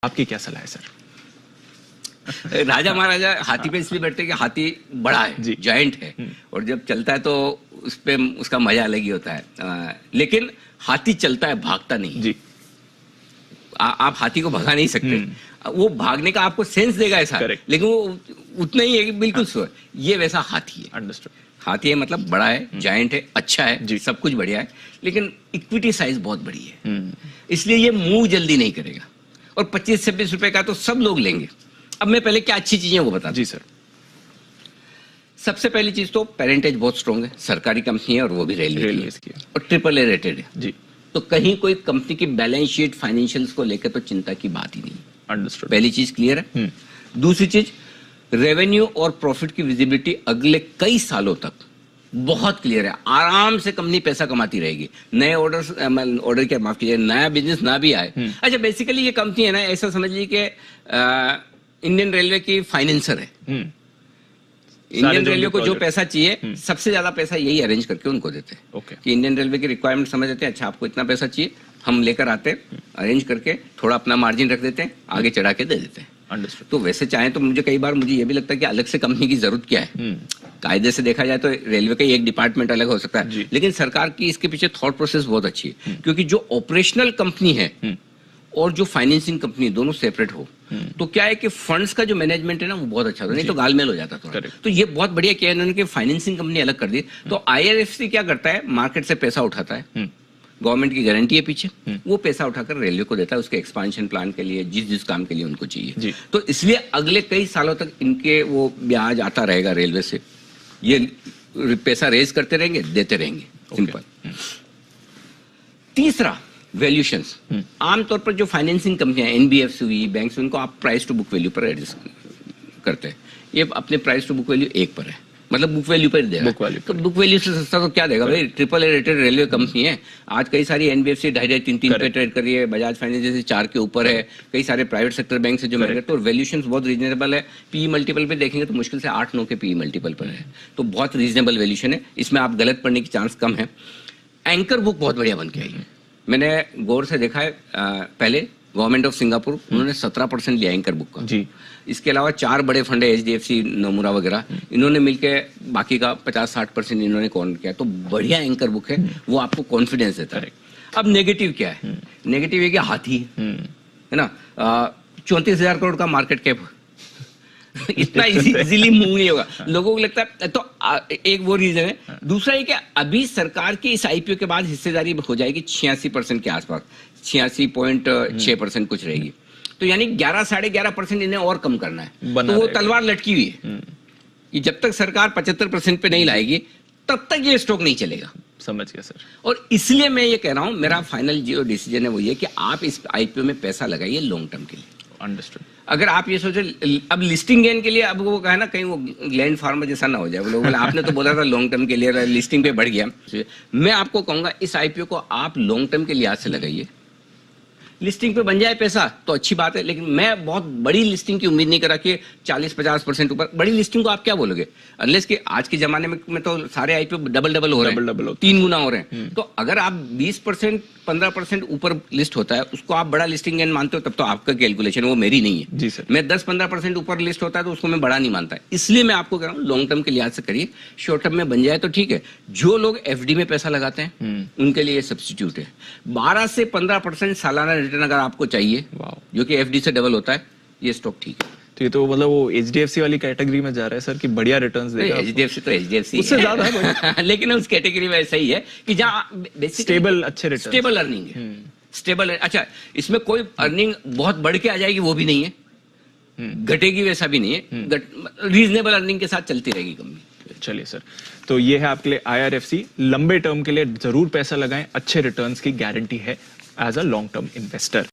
आपकी क्या सलाह है सर? राजा महाराजा हाथी पे इसलिए बैठते हैं कि हाथी बड़ा है, जायंट है, और जब चलता है तो उस पे उसका मजा अलग ही होता है। लेकिन हाथी चलता है, भागता नहीं जी। आप हाथी को भगा नहीं सकते, वो भागने का आपको सेंस देगा ऐसा, लेकिन वो उतना ही है कि बिल्कुल स्लो है। ये वैसा हाथी है। अंडरस्टूड। हाथी है मतलब बड़ा है, जायंट है, अच्छा है, सब कुछ बढ़िया है, लेकिन इक्विटी साइज बहुत बड़ी है, इसलिए ये मूव जल्दी नहीं करेगा। और 25-26 रुपए का तो सब लोग लेंगे। अब मैं पहले क्या अच्छी चीजें वो बता। जी सर। सबसे पहली चीज तो पेरेंटेज बहुत स्ट्रॉन्ग है, सरकारी कंपनी है और वो भी रेलवे की है और AAA रेटेड है जी। तो कहीं कोई कंपनी की बैलेंस शीट फाइनेंशियल्स को लेकर तो चिंता की बात ही नहीं। अंडरस्टूड। पहली चीज क्लियर है। दूसरी चीज, रेवेन्यू और प्रॉफिट की विजिबिलिटी अगले कई सालों तक बहुत क्लियर है। आराम से कंपनी पैसा कमाती रहेगी। नए ऑर्डर क्या माफ कीजिए, नया बिजनेस ना भी आए। अच्छा, बेसिकली ये कंपनी है ना, ऐसा समझ लीजिए कि इंडियन रेलवे की फाइनेंसर है। इंडियन रेलवे को जो पैसा चाहिए, सबसे ज्यादा पैसा यही अरेंज करके उनको देते हैं कि इंडियन रेलवे की रिक्वायरमेंट समझ लेते हैं, अच्छा आपको इतना पैसा चाहिए, हम लेकर आते हैं, अरेंज करके थोड़ा अपना मार्जिन रख देते हैं, आगे चढ़ा के दे देते हैं। तो वैसे चाहे तो मुझे कई बार मुझे ये भी लगता है कि अलग से कंपनी की जरूरत क्या है। कायदे से देखा जाए तो रेलवे का एक डिपार्टमेंट अलग हो सकता है, लेकिन सरकार की इसके पीछे थॉट प्रोसेस बहुत अच्छी है, क्योंकि जो ऑपरेशनल कंपनी है और जो फाइनेंसिंग कंपनी दोनों सेपरेट हो, तो क्या है कि फंड्स का जो मैनेजमेंट है ना वो बहुत अच्छा होता है, नहीं तो गालमेल हो जाता था। तो ये बहुत बढ़िया किया इन्होंने कि फाइनेंसिंग कंपनी अलग कर दी। तो IRFC क्या करता है, मार्केट से पैसा उठाता है, गवर्नमेंट की गारंटी है पीछे, वो पैसा उठाकर रेलवे को देता है उसके एक्सपांशन प्लान के लिए, जिस काम के लिए उनको चाहिए। तो इसलिए अगले कई सालों तक इनके वो ब्याज आता रहेगा रेलवे से, ये पैसा रेज करते रहेंगे, देते रहेंगे, सिंपल। तीसरा, वैल्यूशंस। आमतौर पर जो फाइनेंसिंग कंपनियां NBFC हुई, बैंक्स, उनको आप प्राइस टू बुक वैल्यू पर एडजस्ट करते हैं। ये अपने प्राइस टू बुक वैल्यू 1 पर है, मतलब बुक वैल्यू पर देगा। तो बुक वैल्यू से सस्ता तो क्या देगा भाई, AAA रेटेड रेलवे कंपनी है। आज कई सारी NBFC 2.5-3 पे ट्रेड कर रही है, बजाज फाइनेंस जैसे 4 के ऊपर है, कई सारे प्राइवेट सेक्टर बैंक से जो महंगे, तो वैल्यूशंस बहुत रीजनेबल है। PE मल्टीपल पे देखेंगे तो मुश्किल से 8-9 के PE मल्टीपल पर है, तो बहुत रीजनेबल वैल्यूशन है, इसमें आप गलत पड़ने की चांस कम है। एंकर बुक बहुत बढ़िया बन के आई है, मैंने गौर से देखा है। पहले गवर्नमेंट ऑफ सिंगापुर, उन्होंने 17% लिया एंकर बुक का जी। इसके अलावा 4 बड़े फंड है, HDFC, नोमुरा वगैरह, इन्होंने मिलके बाकी का 50-60% इन्होंने कॉर्नर किया। तो बढ़िया एंकर बुक है, वो आपको कॉन्फिडेंस देता है। अब नेगेटिव क्या है? नेगेटिव है कि हाथी है ना, 34,000 करोड़ का मार्केट कैप इतना इजीली मूव नहीं होगा, लोगों को लगता है। तो एक वो रीजन है। दूसरा ये कि अभी सरकार की इस IPO के बाद हिस्सेदारी हो जाएगी 86% के आसपास, 86.6% कुछ रहेगी। तो यानी 11-11.5% इन्हें और कम करना है। तो वो तलवार लटकी हुई है कि जब तक सरकार 75% पे नहीं लाएगी तब तक ये स्टॉक नहीं चलेगा। समझ गया सर। और इसलिए मैं ये कह रहा हूं, मेरा फाइनल जो डिसीजन है वो ये कि आप इस IPO में पैसा लगाइए लॉन्ग टर्म के लिए। अंडरस्टूड। अगर आप ये सोचे अब लिस्टिंग गेन के लिए, अब वो कहा ना कहीं वो ग्लैंड फार्मा जैसा ना हो जाए, वो लोग बोले आपने तो बोला था लॉन्ग टर्म के लिए, लिस्टिंग पे बढ़ गया। मैं आपको कहूंगा इस IPO को आप लॉन्ग टर्म के लिहाज से लगाइए। लिस्टिंग पे बन जाए पैसा तो अच्छी बात है, लेकिन मैं बहुत बड़ी लिस्टिंग की उम्मीद नहीं करा कि 40-50% ऊपर। बड़ी लिस्टिंग को आप क्या बोलोगे, अनलेस कि आज के जमाने में तो सारे IPO डबल हो रहे हैं, 3 गुना हो रहे हैं। तो अगर आप 20%, 15% ऊपर लिस्ट होता है, उसको आप बड़ा लिस्टिंग गेन मानते हो, तब तो आपका कैलकुलेशन, वो मेरी नहीं है जी सर। मैं 10-15% ऊपर लिस्ट होता है तो उसको मैं बड़ा नहीं मानता। इसलिए मैं आपको कह रहा हूँ लॉन्ग टर्म के लिहाज से करिए, शॉर्ट टर्म में बन जाए तो ठीक है। जो लोग FD में पैसा लगाते हैं उनके लिए सब्स्टिट्यूट है। 12 से 15% सालाना रिटर्न अगर आपको चाहिए, जो कि FD से डबल होता है, ये स्टॉक ठीक है। तो ये तो मतलब वो HDFC वाली कैटेगरी में जा रहा है सर कि बढ़िया रिटर्न्स देगा। HDFC तो HDFC उससे ज्यादा है लेकिन उस कैटेगरी में ऐसा ही है कि जहाँ स्टेबल अच्छे रिटर्न, स्टेबल अर्निंग है, स्टेबल। अच्छा, इसमें कोई अर्निंग बहुत बढ़ के आ जाएगी वो भी नहीं है, घटेगी वैसा भी नहीं है, रीजनेबल अर्निंग के साथ चलती रहेगी कंपनी। चलिए सर, तो ये है आपके लिए IRFC। लंबे टर्म के लिए जरूर पैसा लगाएं, अच्छे रिटर्न्स की गारंटी है as a long term investor.